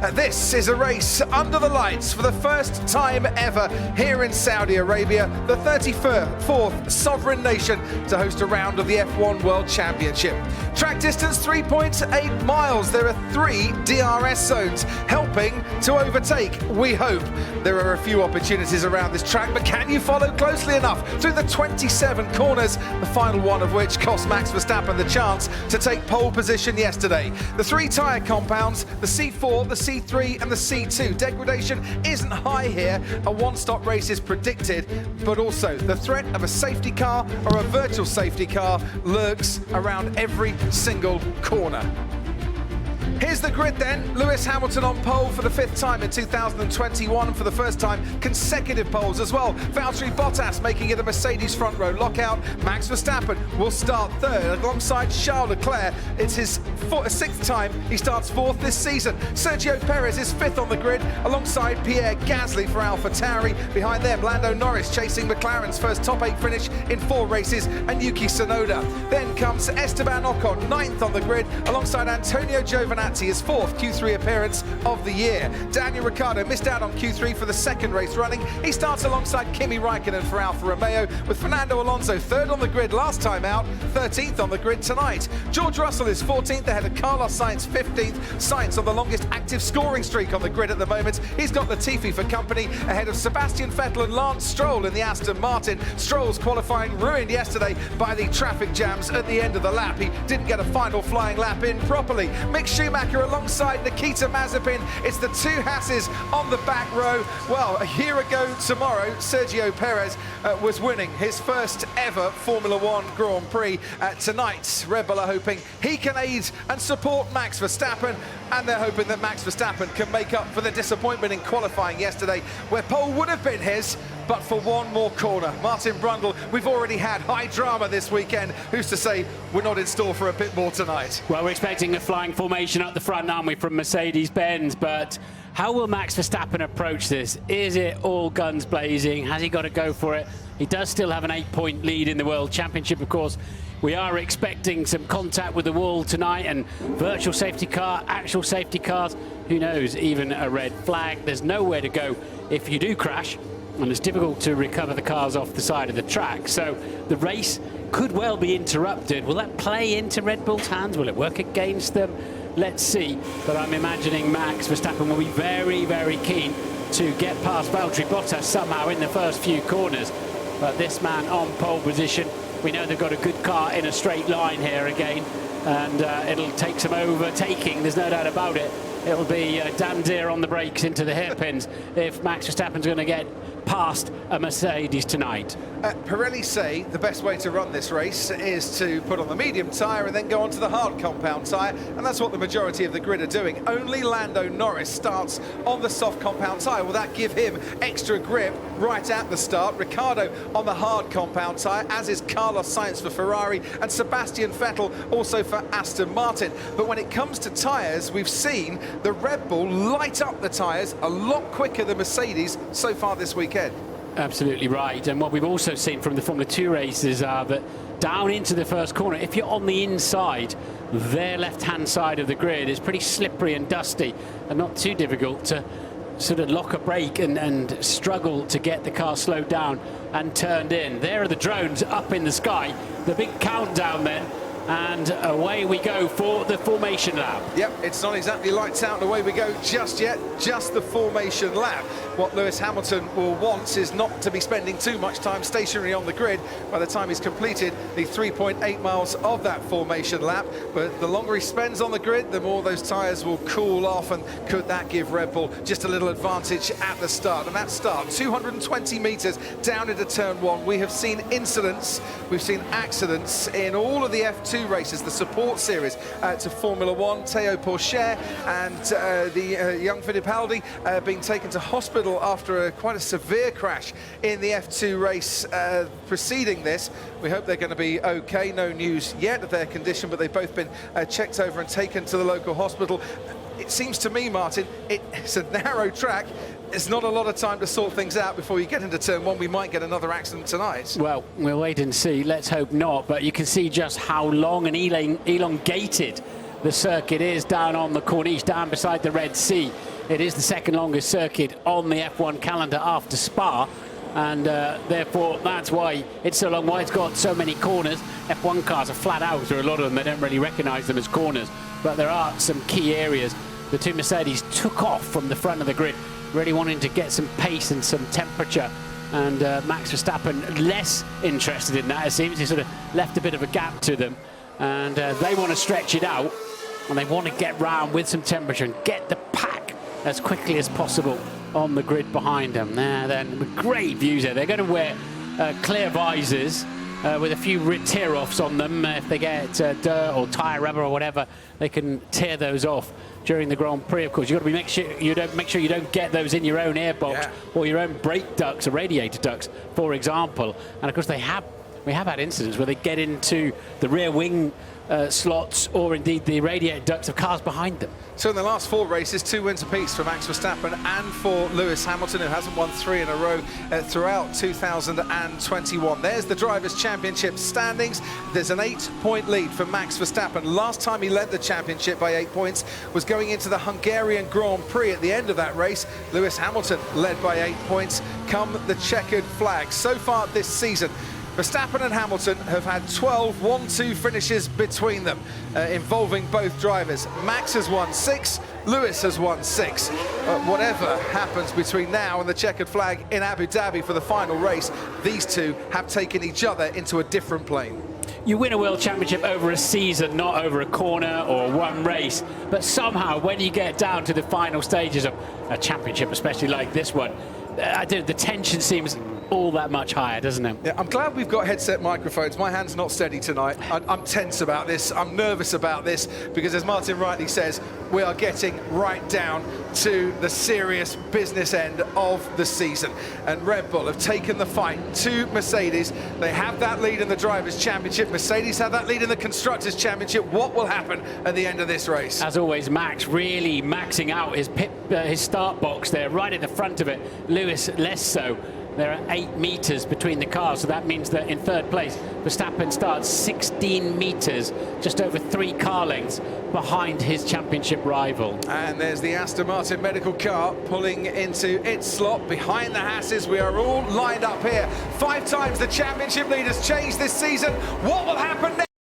This is a race under the lights for the first time ever here in Saudi Arabia, the 34th sovereign nation to host a round of the F1 World Championship. Track distance 3.8 miles. There are 3 DRS zones helping to overtake. We hope there are a few opportunities around this track, but can you follow closely enough through the 27 corners, the final one of which cost Max Verstappen the chance to take pole position yesterday. The 3 tyre compounds, the C4, the C3 and the C2. Degradation isn't high here. A one-stop race is predicted, but also the threat of a safety car or a virtual safety car lurks around every single corner. Here's the grid then. Lewis Hamilton on pole for the 5th time in 2021, and for the first time consecutive poles as well. Valtteri Bottas making it a Mercedes front row lockout. Max Verstappen will start 3rd alongside Charles Leclerc. It's his 6th time he starts 4th this season. Sergio Perez is 5th on the grid alongside Pierre Gasly for AlphaTauri. Behind them, Lando Norris chasing McLaren's first top 8 finish in 4 races, and Yuki Tsunoda. Then comes Esteban Ocon, 9th on the grid alongside Antonio Giovinazzi, his 4th Q3 appearance of the year. Daniel Ricciardo missed out on Q3 for the 2nd race running. He starts alongside Kimi Raikkonen for Alfa Romeo, with Fernando Alonso 3rd on the grid last time out, 13th on the grid tonight. George Russell is 14th ahead of Carlos Sainz, 15th. Sainz on the longest active scoring streak on the grid at the moment. He's got Latifi for company ahead of Sebastian Vettel and Lance Stroll in the Aston Martin. Stroll's qualifying ruined yesterday by the traffic jams at the end of the lap. He didn't get a final flying lap in properly. Mick Schumacher alongside Nikita Mazepin. It's the 2 Hasses on the back row. Well, a year ago tomorrow, Sergio Perez was winning his first ever Formula One Grand Prix. Tonight, Red Bull are hoping he can aid and support Max Verstappen, and they're hoping that Max Verstappen can make up for the disappointment in qualifying yesterday, where pole would have been his, but for one more corner. Martin Brundle, we've already had high drama this weekend. Who's to say we're not in store for a bit more tonight? Well, we're expecting a flying formation up the front, aren't we, from Mercedes-Benz, but how will Max Verstappen approach this? Is it all guns blazing? Has he got to go for it? He does still have an 8-point lead in the World Championship, of course. We are expecting some contact with the wall tonight, and virtual safety car, actual safety cars, who knows, even a red flag. There's nowhere to go if you do crash, and it's difficult to recover the cars off the side of the track. So the race could well be interrupted. Will that play into Red Bull's hands? Will it work against them? Let's see. But I'm imagining Max Verstappen will be very, very keen to get past Valtteri Bottas somehow in the first few corners. But this man on pole position, we know they've got a good car in a straight line here again, and it'll take some overtaking, there's no doubt about it. It'll be Dan Deere on the brakes into the hairpins if Max Verstappen's going to get past a Mercedes tonight. Pirelli say the best way to run this race is to put on the medium tyre and then go on to the hard compound tyre, and that's what the majority of the grid are doing. Only Lando Norris starts on the soft compound tyre. Will that give him extra grip right at the start? Ricciardo on the hard compound tyre, as is Carlos Sainz for Ferrari, and Sebastian Vettel also for Aston Martin. But when it comes to tyres, we've seen the Red Bull light up the tyres a lot quicker than Mercedes so far this weekend. Absolutely right. And what we've also seen from the Formula 2 races are that down into the first corner, if you're on the inside, their left-hand side of the grid is pretty slippery and dusty, and not too difficult to sort of lock a brake and struggle to get the car slowed down and turned in. There are the drones up in the sky, the big countdown then, and away we go for the formation lap. Yep, it's not exactly lights out and away we go just yet, just the formation lap. What Lewis Hamilton will want is not to be spending too much time stationary on the grid by the time he's completed the 3.8 miles of that formation lap. But the longer he spends on the grid, the more those tyres will cool off, and could that give Red Bull just a little advantage at the start? And that start, 220 metres down into turn 1. We have seen incidents, we've seen accidents in all of the F2 races, the support series to Formula 1. Théo Pourchaire and the young Fittipaldi being taken to hospital after quite a severe crash in the F2 race preceding this. We hope they're going to be okay. No news yet of their condition, but they've both been checked over and taken to the local hospital. It seems to me, Martin, it's a narrow track. It's not a lot of time to sort things out before you get into turn 1. We might get another accident tonight. Well, we'll wait and see. Let's hope not. But you can see just how long and elongated the circuit is down on the Corniche, down beside the Red Sea. It is the second longest circuit on the F1 calendar after Spa, and therefore that's why it's so long, why it's got so many corners. F1 cars are flat out through a lot of them. They don't really recognize them as corners, but there are some key areas. The two Mercedes took off from the front of the grid, really wanting to get some pace and some temperature, and Max Verstappen less interested in that. It seems he sort of left a bit of a gap to them, and they want to stretch it out, and they want to get round with some temperature and get the pack as quickly as possible on the grid behind them. There, then, great views there. They're going to wear clear visors with a few tear-offs on them. If they get dirt or tyre rubber or whatever, they can tear those off during the Grand Prix. Of course, you've got to make sure you don't get those in your own airbox or your own brake ducts or radiator ducts, for example. And of course, we have had incidents where they get into the rear wing slots or indeed the radiator ducts of cars behind them. So in the last 4 races, 2 wins apiece for Max Verstappen and for Lewis Hamilton, who hasn't won 3 in a row throughout 2021. There's the Drivers' Championship standings. There's an 8-point lead for Max Verstappen. Last time he led the championship by 8 points was going into the Hungarian Grand Prix. At the end of that race, Lewis Hamilton led by 8 points come the checkered flag. So far this season, Verstappen and Hamilton have had 12 1-2 finishes between them, involving both drivers. Max has won 6, Lewis has won 6. Whatever happens between now and the checkered flag in Abu Dhabi for the final race, these two have taken each other into a different plane. You win a World Championship over a season, not over a corner or one race. But somehow, when you get down to the final stages of a championship, especially like this one, the tension seems all that much higher, doesn't it? Yeah, I'm glad we've got headset microphones. My hand's not steady tonight. I'm tense about this. I'm nervous about this because, as Martin rightly says, we are getting right down to the serious business end of the season. And Red Bull have taken the fight to Mercedes. They have that lead in the Drivers' Championship. Mercedes have that lead in the Constructors' Championship. What will happen at the end of this race? As always, Max really maxing out his start box there, right at the front of it. Lewis less so. There are 8 meters between the cars, so that means that in third place, Verstappen starts 16 meters, just over 3 car lengths behind his championship rival. And there's the Aston Martin medical car pulling into its slot behind the Hasses. We are all lined up here. 5 times the championship leaders changed this season. What will happen next?